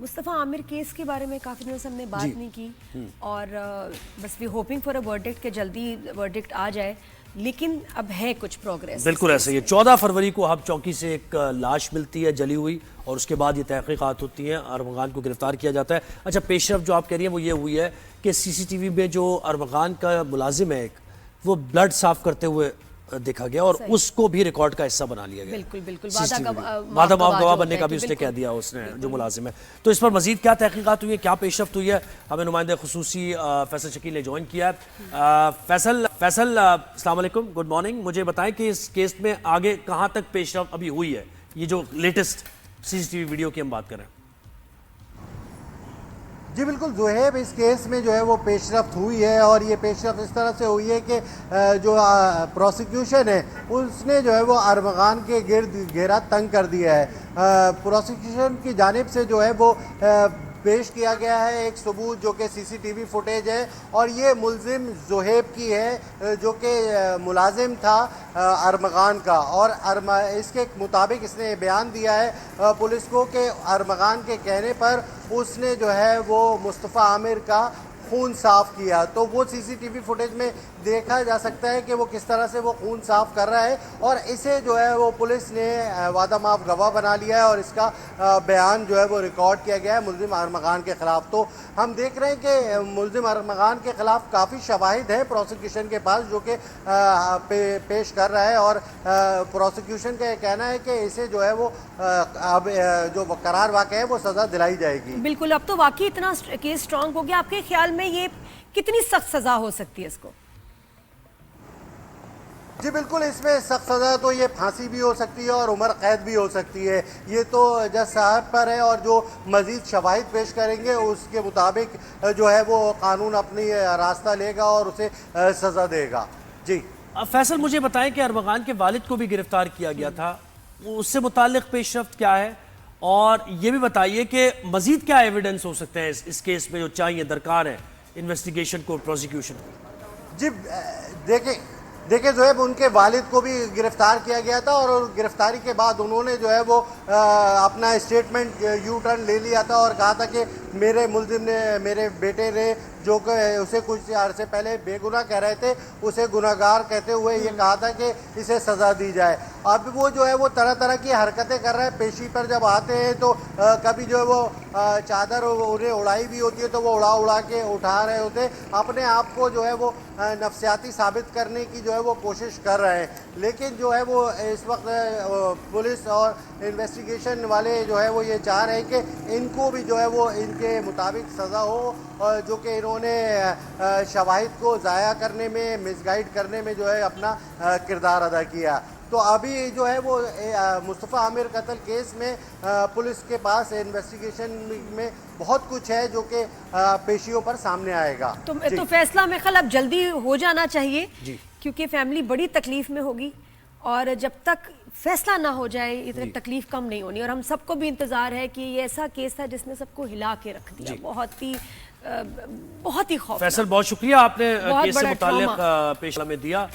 Mustafa Aamir case के बारे में काफ़ी दिनों से हमने बात नहीं की और बस we hoping for a verdict कि जल्दी वर्डिक्ट आ जाए, लेकिन अब है कुछ प्रोग्रेस। बिल्कुल ऐसे ही 14 फरवरी को हब चौकी से एक लाश मिलती है जली हुई और उसके बाद ये तहकीकात होती हैं, अरमगान को गिरफ्तार किया जाता है। अच्छा, पेशरफ जो आप कह रही हैं वो ये हुई है कि सीसीटीवी में जो अरमगान का मुलाजिम है एक, वो ब्लड साफ करते हुए देखा गया और उसको भी रिकॉर्ड का हिस्सा बना लिया गया। बिल्कुल बिल्कुल, वादा माफ गवाह बनने का भी उसने कह दिया उसने, जो मुलाजिम है। तो इस पर मजीद क्या तहकीकात हुई है, क्या पेशरफ्त हुई है, हमें नुमाइंदे खुसूसी फैसल शकील ने ज्वाइन किया है। फैसल अस्सलाम वालेकुम, गुड मॉर्निंग। मुझे बताएं कि इस केस में आगे कहाँ तक पेशरफ्त अभी हुई है, ये जो लेटेस्ट सीसीटीवी वीडियो की हम बात कर रहे हैं। जी बिल्कुल ज़ुहैब, इस केस में जो है वो पेशरफ्त हुई है और ये पेशरफ्त इस तरह से हुई है कि जो प्रोसिक्यूशन है उसने जो है वो अरमगान के गिर्द घेरा तंग कर दिया है। प्रोसिक्यूशन की जानिब से जो है वो पेश किया गया है एक सबूत जो कि सीसीटीवी फुटेज है और ये मुलजिम ज़ुहैब की है जो कि मुलाजिम था अरमगान का, और इसके मुताबिक इसने बयान दिया है पुलिस को कि अरमगान के कहने पर उसने जो है वो मुस्तफ़ा आमिर का खून साफ़ किया। तो वो सीसीटीवी फुटेज में देखा जा सकता है कि वो किस तरह से वो खून साफ़ कर रहा है और इसे जो है वो पुलिस ने वादा माफ गवाह बना लिया है और इसका बयान जो है वो रिकॉर्ड किया गया है मुलजिम अरमगान के ख़िलाफ़। तो हम देख रहे हैं कि मुलजिम अरमगान के ख़िलाफ़ काफ़ी शवाहिद है प्रोसिक्यूशन के पास जो कि पेश कर रहा है और प्रोसिक्यूशन का कहना है कि इसे जो है वो अब जो करार वाक़ है वो सज़ा दिलाई जाएगी। बिल्कुल, अब तो वाकई इतना केस स्ट्रांग हो गया। आपके ख्याल में ये कितनी सख्त सज़ा हो सकती है इसको? जी बिल्कुल, इसमें सख्त सज़ा तो ये फांसी भी हो सकती है और उम्र कैद भी हो सकती है। ये तो जज साहब पर है और जो मज़ीद शवाहिद पेश करेंगे उसके मुताबिक जो है वो कानून अपनी रास्ता लेगा और उसे सज़ा देगा। जी फैसल, मुझे बताएं कि अरमगान के वालिद को भी गिरफ्तार किया गया था, उससे मुताल्लिक पेशरफ्त क्या है, और ये भी बताइए कि मज़ीद क्या एविडेंस हो सकते हैं इस केस में जो चाहिए दरकार है इन्वेस्टिगेशन को, प्रोसिक्यूशन को। जी देखिए ज़ुहैब, उनके वालिद को भी गिरफ्तार किया गया था और गिरफ्तारी के बाद उन्होंने जो है वो अपना स्टेटमेंट यू टर्न ले लिया था और कहा था कि मेरे मुलजिम ने, मेरे बेटे ने जो कि उसे कुछ अरसे पहले बेगुनाह कह रहे थे उसे गुनाहगार कहते हुए ये कहा था कि इसे सज़ा दी जाए। अब वो जो है वो तरह तरह की हरकतें कर रहे हैं। पेशी पर जब आते हैं तो कभी जो है वो चादर उन्हें उड़ाई भी होती है तो वो उड़ा के उठा रहे होते, अपने आप को जो है वो नफसियाती साबित करने की जो है वो कोशिश कर रहे हैं। लेकिन जो है वो इस वक्त पुलिस और इन्वेस्टिगेशन वाले जो है वो ये चाह रहे हैं कि इनको भी जो है वो इनके मुताबिक सज़ा हो, और जो कि इन्होंने शवाहिद को ज़ाया करने में, मिसगाइड करने में जो है अपना किरदार अदा किया। तो अभी जो है वो मुस्तफ़ा आमिर कत्ल केस में पुलिस के पास इन्वेस्टिगेशन में बहुत कुछ है जो कि पेशियों पर सामने आएगा। तो फैसला मेरे ख्याल अब जल्दी हो जाना चाहिए क्योंकि फैमिली बड़ी तकलीफ में होगी और जब तक फैसला ना हो जाए इतनी तकलीफ कम नहीं होनी। और हम सबको भी इंतज़ार है कि ये ऐसा केस था जिसने सबको हिला के रख दिया, बहुत ही खौफनाक। फैसल, बहुत शुक्रिया, आपने केस से मुताल्लिक पेशला में दिया।